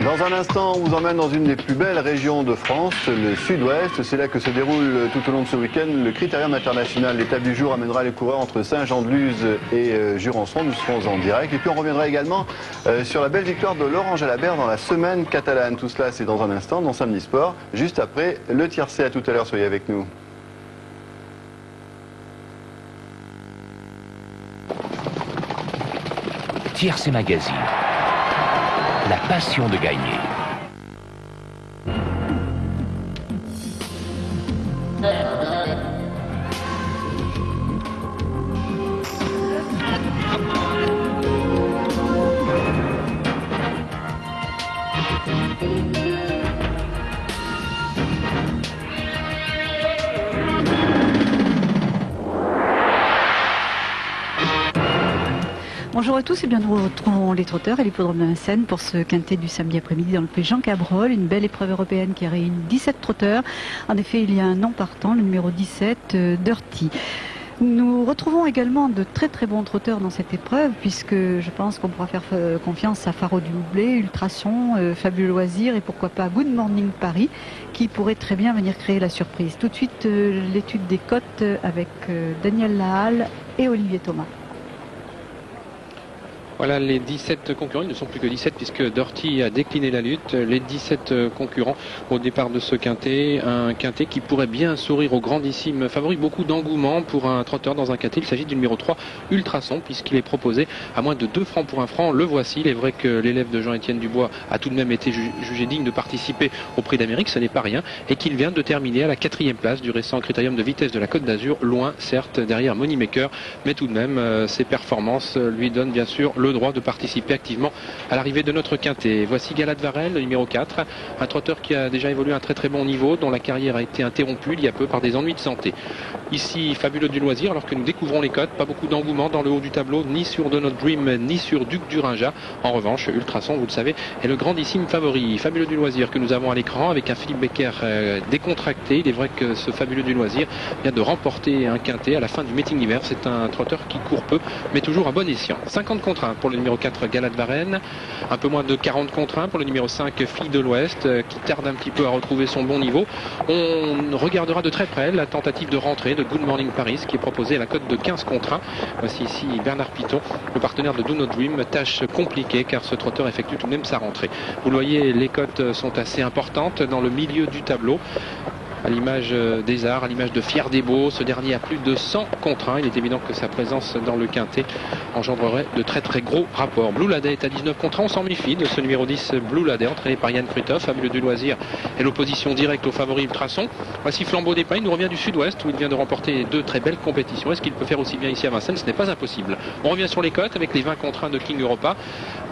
Dans un instant, on vous emmène dans une des plus belles régions de France, le sud-ouest. C'est là que se déroule tout au long de ce week-end le Critérium international. L'étape du jour amènera les coureurs entre Saint-Jean-de-Luz et Jurançon. Nous serons en direct. Et puis on reviendra également sur la belle victoire de Laurent Jalabert dans la semaine catalane. Tout cela, c'est dans un instant, dans Samedi Sport, juste après le tiercé. À tout à l'heure, soyez avec nous. Tiercé Magazine. La passion de gagner. Bonjour à tous et bien nous retrouvons les trotteurs et l'hippodrome de Vincennes pour ce quintet du samedi après-midi dans le prix Jean Cabrol, une belle épreuve européenne qui réunit 17 trotteurs. En effet, il y a un nom partant, le numéro 17, Dirty. Nous retrouvons également de très très bons trotteurs dans cette épreuve puisque je pense qu'on pourra faire confiance à Faro du Houblé, Ultrason, Fabuleux Loisir et pourquoi pas Good Morning Paris qui pourrait très bien venir créer la surprise. Tout de suite l'étude des cotes avec Daniel Lahalle et Olivier Thomas. Voilà les 17 concurrents, ils ne sont plus que 17 puisque Dirty a décliné la lutte. Les 17 concurrents au départ de ce quintet, un quintet qui pourrait bien sourire au grandissime favori. Beaucoup d'engouement pour un trotteur dans un quintet. Il s'agit du numéro 3, Ultrason, puisqu'il est proposé à moins de 2 francs pour 1 franc. Le voici. Il est vrai que l'élève de Jean-Étienne Dubois a tout de même été jugé digne de participer au Prix d'Amérique, ce n'est pas rien, et qu'il vient de terminer à la 4e place du récent critérium de vitesse de la Côte d'Azur, loin certes derrière Moneymaker, mais tout de même ses performances lui donnent bien sûr le droit de participer activement à l'arrivée de notre quintet. Voici Galad Varel, le numéro 4, un trotteur qui a déjà évolué à un très très bon niveau, dont la carrière a été interrompue il y a peu par des ennuis de santé. Ici, Fabuleux du Loisir, alors que nous découvrons les cotes, pas beaucoup d'engouement dans le haut du tableau, ni sur Donut Dream, ni sur Duc du Rinja. En revanche, Ultrason, vous le savez, est le grandissime favori. Fabuleux du Loisir que nous avons à l'écran avec un Philippe Becker décontracté. Il est vrai que ce Fabuleux du Loisir vient de remporter un quintet à la fin du meeting d'hiver. C'est un trotteur qui court peu, mais toujours à bon escient. 50 contre 1 pour le numéro 4, Galad Varenne. Un peu moins de 40 contre 1 pour le numéro 5, Fille de l'Ouest, qui tarde un petit peu à retrouver son bon niveau. On regardera de très près la tentative de rentrée de Good Morning Paris, qui est proposée à la cote de 15 contre 1. Voici ici Bernard Piton, le partenaire de Do Not Dream. Tâche compliquée car ce trotteur effectue tout de même sa rentrée. Vous le voyez, les cotes sont assez importantes dans le milieu du tableau. À l'image des Arts, à l'image de Fier des Beaux, ce dernier a plus de 100 contre 1. Il est évident que sa présence dans le quintet engendrerait de très très gros rapports. Blue Ladet est à 19 contre 1. On s'en méfie de ce numéro 10, Blue Ladet, entraîné par Yann Krutov. Fabuleux du Loisir et l'opposition directe au favori Ultrason. Voici Flambeau des Pins, il nous revient du sud-ouest où il vient de remporter 2 très belles compétitions. Est-ce qu'il peut faire aussi bien ici à Vincennes? Ce n'est pas impossible. On revient sur les cotes avec les 20 contre 1 de King Europa,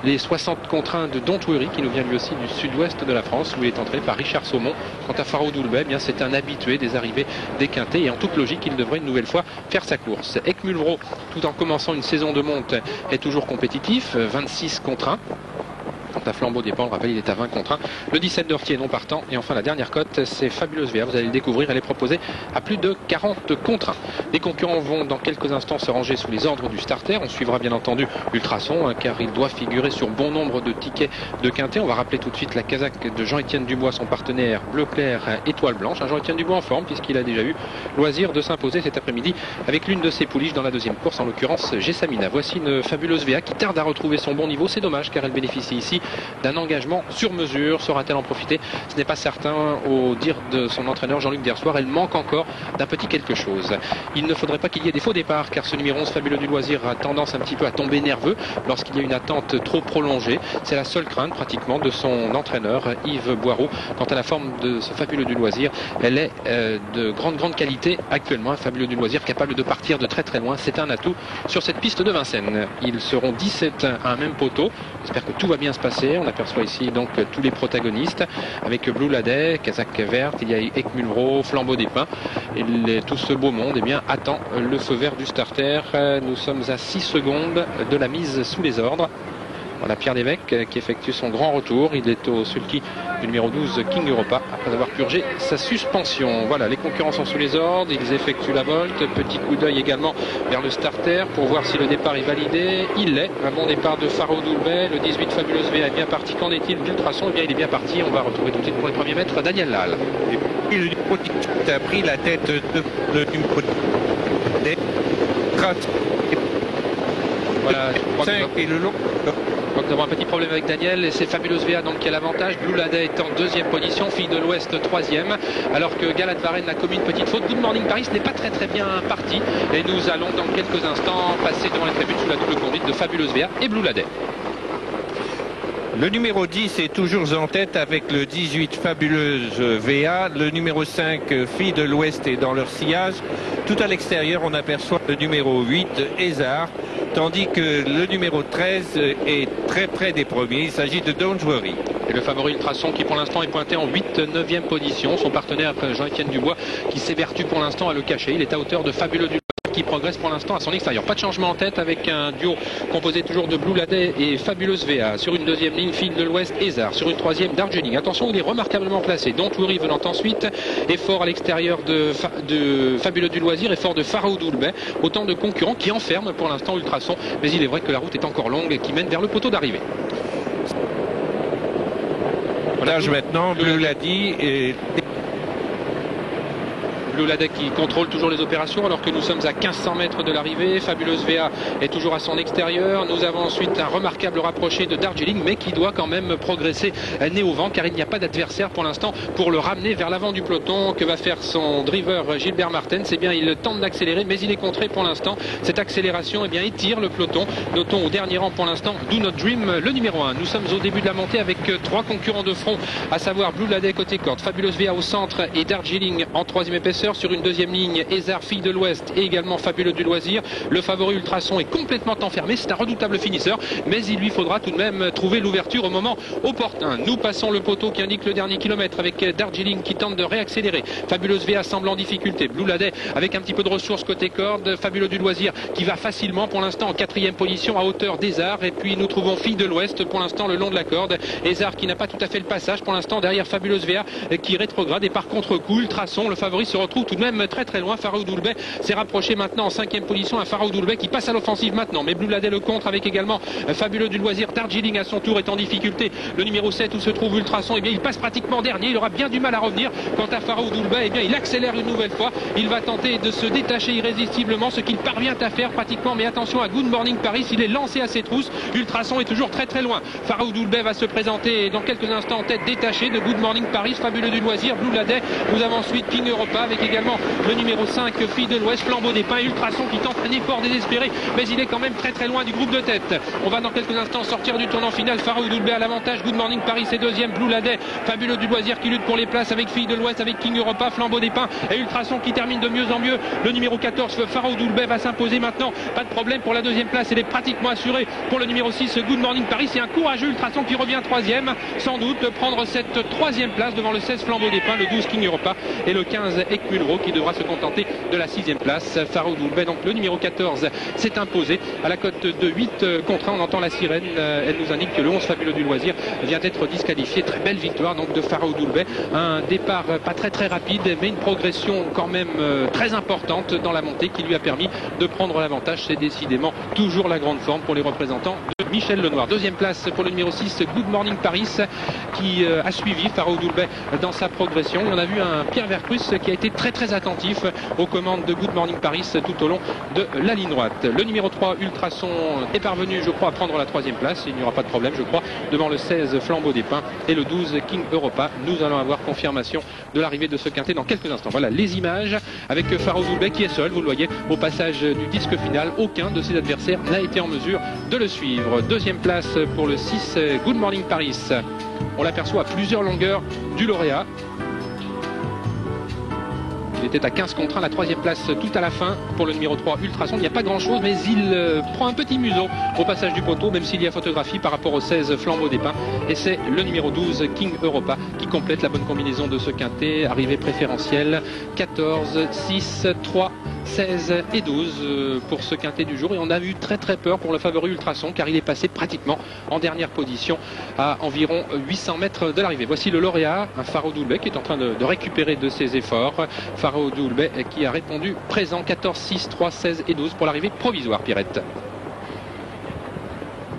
les 60 contre 1 de Don't Worry qui nous vient lui aussi du sud-ouest de la France où il est entraîné par Richard Saumon. Quant à Faro d'Oulbet, bien c'est un habitué des arrivées des quintets et en toute logique il devrait une nouvelle fois faire sa course. Ekmulvro, tout en commençant une saison de monte, est toujours compétitif, 26 contre 1. Quant à Flambeau des Pans, on le rappelle, il est à 20 contre 1. Le 17 Dirty est non partant. Et enfin, la dernière cote, c'est Fabuleuse VA. Vous allez le découvrir, elle est proposée à plus de 40 contre 1. Les concurrents vont dans quelques instants se ranger sous les ordres du starter. On suivra bien entendu Ultrason, hein, car il doit figurer sur bon nombre de tickets de quintet. On va rappeler tout de suite la casaque de Jean-Étienne Dubois, son partenaire bleu clair, étoile blanche. Jean-Étienne Dubois en forme, puisqu'il a déjà eu loisir de s'imposer cet après-midi avec l'une de ses pouliches dans la deuxième course, en l'occurrence Gessamina. Voici une Fabuleuse VA qui tarde à retrouver son bon niveau. C'est dommage, car elle bénéficie ici d'un engagement sur mesure. Saura-t-elle en profiter? Ce n'est pas certain. Au dire de son entraîneur Jean-Luc Dersoir, elle manque encore d'un petit quelque chose. Il ne faudrait pas qu'il y ait des faux départs, car ce numéro 11 Fabuleux du Loisir a tendance un petit peu à tomber nerveux lorsqu'il y a une attente trop prolongée. C'est la seule crainte pratiquement de son entraîneur Yves Boireau. Quant à la forme de ce Fabuleux du Loisir, elle est de grande qualité actuellement. Un Fabuleux du Loisir capable de partir de très loin. C'est un atout sur cette piste de Vincennes. Ils seront 17 à un même poteau. J'espère que tout va bien se passer. On aperçoit ici donc tous les protagonistes avec Blue Ladet, casaque verte, il y a Ekmulro, Flambeau des Pins. Et tout ce beau monde attend le feu vert du starter. Nous sommes à 6 secondes de la mise sous les ordres. Voilà Pierre Lévesque qui effectue son grand retour. Il est au sulky du numéro 12 King Europa après avoir purgé sa suspension. Voilà, les concurrents sont sous les ordres. Ils effectuent la volte. Petit coup d'œil également vers le starter pour voir si le départ est validé. Il l'est. Un bon départ de Faro Doulbet. Le 18 Fabuleuse VA est bien parti. Qu'en est-il d'Ultrason? Eh bien, il est bien parti. On va retrouver tout de suite pour les premiers mètres Daniel Lal. Et le numéro 18 a pris la tête de le numéro 10. Voilà, et le long. Donc nous avons un petit problème avec Daniel et c'est Fabuleuse VA donc qui a l'avantage. Blue Ladet est en deuxième position, Fille de l'Ouest troisième, alors que Galad Varenne a commis une petite faute. Good Morning Paris n'est pas très bien parti et nous allons dans quelques instants passer devant les tribunes sous la double conduite de Fabuleuse VA et Blue Ladet. Le numéro 10 est toujours en tête avec le 18 Fabuleuse VA. Le numéro 5 Fille de l'Ouest est dans leur sillage. Tout à l'extérieur, on aperçoit le numéro 8 Ezard, tandis que le numéro 13 est très près des premiers. Il s'agit de Don't Worry. Et le favori Ultrason qui pour l'instant est pointé en 9e position. Son partenaire Jean-Étienne Dubois qui s'évertue pour l'instant à le cacher. Il est à hauteur de Fabuleux Dubois qui progresse pour l'instant à son extérieur. Pas de changement en tête avec un duo composé toujours de Blue Ladet et Fabuleuse VA. Sur une deuxième ligne, Fille de l'Ouest, Ezard. Sur une troisième, Darjeeling. Attention, il est remarquablement placé. Don't Worry venant ensuite. Effort à l'extérieur de Fabuleux du Loisir, effort de Faro Doulbet. Autant de concurrents qui enferment pour l'instant Ultrason. Mais il est vrai que la route est encore longue et qui mène vers le poteau d'arrivée. Voilà, maintenant, Bleu l'a dit. Et... Blue Ladet qui contrôle toujours les opérations alors que nous sommes à 1500 mètres de l'arrivée. Fabuleuse VA est toujours à son extérieur. Nous avons ensuite un remarquable rapproché de Darjeeling mais qui doit quand même progresser nez au vent car il n'y a pas d'adversaire pour l'instant pour le ramener vers l'avant du peloton. Que va faire son driver Gilbert Martens? Eh bien il tente d'accélérer mais il est contré pour l'instant. Cette accélération étire le peloton. Notons au dernier rang pour l'instant Do Not Dream, le numéro 1. Nous sommes au début de la montée avec 3 concurrents de front, à savoir Blue Ladet côté corde, Fabuleuse VA au centre et Darjeeling en troisième épaisseur. Sur une deuxième ligne, Ezard, Fille de l'Ouest et également Fabuleux du Loisir. Le favori Ultrason est complètement enfermé. C'est un redoutable finisseur, mais il lui faudra tout de même trouver l'ouverture au moment opportun. Nous passons le poteau qui indique le dernier kilomètre avec Darjeeling qui tente de réaccélérer. Fabuleuse VA semble en difficulté. Blue Ladet avec un petit peu de ressources côté corde. Fabuleux du Loisir qui va facilement pour l'instant en 4e position à hauteur d'Ezard. Et puis nous trouvons Fille de l'Ouest pour l'instant le long de la corde. Ezard qui n'a pas tout à fait le passage pour l'instant derrière Fabuleuse VA qui rétrograde et par contre-coup Ultrason, le favori, se retrouve tout de même très loin. Faro Doulbet s'est rapproché maintenant en 5e position. Un Faro Doulbet qui passe à l'offensive maintenant. Mais Blue Ladet le contre avec également Fabuleux du Loisir. Darjeeling à son tour est en difficulté. Le numéro 7 où se trouve Ultrason, il passe pratiquement dernier. Il aura bien du mal à revenir. Quant à Faro Doulbet, il accélère une nouvelle fois. Il va tenter de se détacher irrésistiblement, ce qu'il parvient à faire pratiquement. Mais attention à Good Morning Paris, il est lancé à ses trousses. Ultrason est toujours très loin. Faro Doulbet va se présenter dans quelques instants en tête détachée de Good Morning Paris. Fabuleux du Loisir, Blue Ladet. Nous avons ensuite King Europa avec également le numéro 5, Fille de l'Ouest, Flambeau des Pins, Ultrason qui tente un effort désespéré, mais il est quand même très loin du groupe de tête. On va dans quelques instants sortir du tournant final. Faro Doulbet à l'avantage, Good Morning Paris est deuxième, Blue Ladet, Fabuleux du Loisir qui lutte pour les places avec Fille de l'Ouest, avec King Europa, Flambeau des Pins et Ultrason qui termine de mieux en mieux. Le numéro 14, Faro Doulbet va s'imposer maintenant. Pas de problème pour la deuxième place, elle est pratiquement assurée pour le numéro 6, Good Morning Paris. C'est un courageux Ultrason qui revient troisième, sans doute prendre cette troisième place devant le 16 Flambeau des Pins, le 12 King Europa et le 15 Ekmulro. Mulraux qui devra se contenter de la 6e place. Faro d'Oulbet, donc le numéro 14, s'est imposé à la cote de 8 contre 1. On entend la sirène, elle nous indique que le 11 Fabuleux du Loisir vient d'être disqualifié. Très belle victoire donc de Faro d'Oulbet. Un départ pas très rapide, mais une progression quand même très importante dans la montée qui lui a permis de prendre l'avantage. C'est décidément toujours la grande forme pour les représentants de Michel Lenoir. 2e place pour le numéro 6, Good Morning Paris, qui a suivi Faro d'Oulbet dans sa progression. On a vu un Pierre Vercruz qui a été très attentif aux commandes de Good Morning Paris tout au long de la ligne droite. Le numéro 3, Ultrason, est parvenu, je crois, à prendre la 3e place. Il n'y aura pas de problème, je crois, devant le 16, Flambeau des Pins, et le 12, King Europa. Nous allons avoir confirmation de l'arrivée de ce quintet dans quelques instants. Voilà les images avec Faro d'Oulbet qui est seul, vous le voyez, au passage du disque final. Aucun de ses adversaires n'a été en mesure de le suivre. 2e place pour le 6, Good Morning Paris. On l'aperçoit à plusieurs longueurs du lauréat. Il était à 15 contre 1, la 3e place tout à la fin pour le numéro 3, Ultrason. Il n'y a pas grand chose, mais il prend un petit museau au passage du poteau, même s'il y a photographie par rapport au 16, Flambeau des Pins. Et c'est le numéro 12, King Europa, qui complète la bonne combinaison de ce quintet. Arrivée préférentielle, 14, 6, 3, 16 et 12 pour ce quintet du jour. Et on a eu très peur pour le favori Ultrason, car il est passé pratiquement en dernière position à environ 800 mètres de l'arrivée. Voici le lauréat, un Faro d'Oulbet qui est en train de récupérer de ses efforts. Faro d'Oulbet qui a répondu présent. 14, 6, 3, 16 et 12 pour l'arrivée provisoire, Pierrette.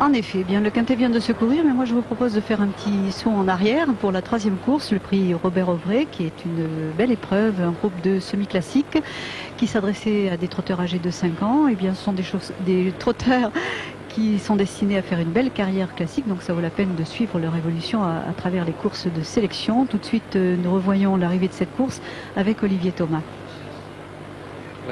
En effet, bien le quintet vient de se courir, mais moi je vous propose de faire un petit saut en arrière pour la 3e course, le prix Robert Auvray, qui est une belle épreuve, un groupe de semi-classiques qui s'adressait à des trotteurs âgés de 5 ans. Et bien ce sont des trotteurs qui sont destinés à faire une belle carrière classique, donc ça vaut la peine de suivre leur évolution à travers les courses de sélection. Tout de suite, nous revoyons l'arrivée de cette course avec Olivier Thomas.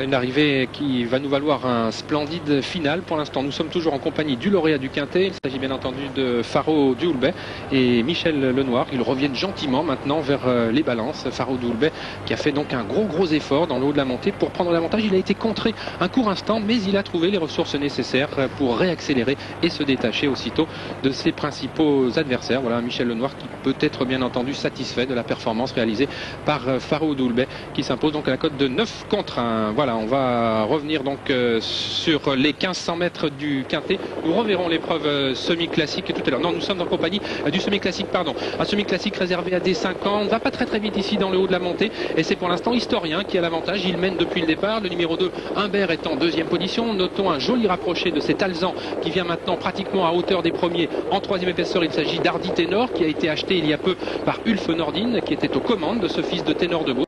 Une arrivée qui va nous valoir un splendide final. Pour l'instant, nous sommes toujours en compagnie du lauréat du quintet. Il s'agit bien entendu de Faro d'Oulbet et Michel Lenoir. Ils reviennent gentiment maintenant vers les balances. Faro d'Oulbet qui a fait donc un gros effort dans le haut de la montée pour prendre l'avantage. Il a été contré un court instant, mais il a trouvé les ressources nécessaires pour réaccélérer et se détacher aussitôt de ses principaux adversaires. Voilà un Michel Lenoir qui peut être bien entendu satisfait de la performance réalisée par Faro d'Oulbet qui s'impose donc à la cote de 9 contre 1. Voilà, on va revenir donc sur les 1500 mètres du quintet. Nous reverrons l'épreuve semi-classique tout à l'heure. Non, nous sommes en compagnie du semi-classique, pardon. Un semi-classique réservé à des 5 ans. On ne va pas très vite ici dans le haut de la montée. Et c'est pour l'instant Historien qui a l'avantage. Il mène depuis le départ. Le numéro 2, Humbert, est en 2e position. Notons un joli rapproché de cet Alzan qui vient maintenant pratiquement à hauteur des premiers en 3e épaisseur. Il s'agit d'Hardy Ténor qui a été acheté il y a peu par Ulf Nordin qui était aux commandes de ce fils de Ténor de Beaune.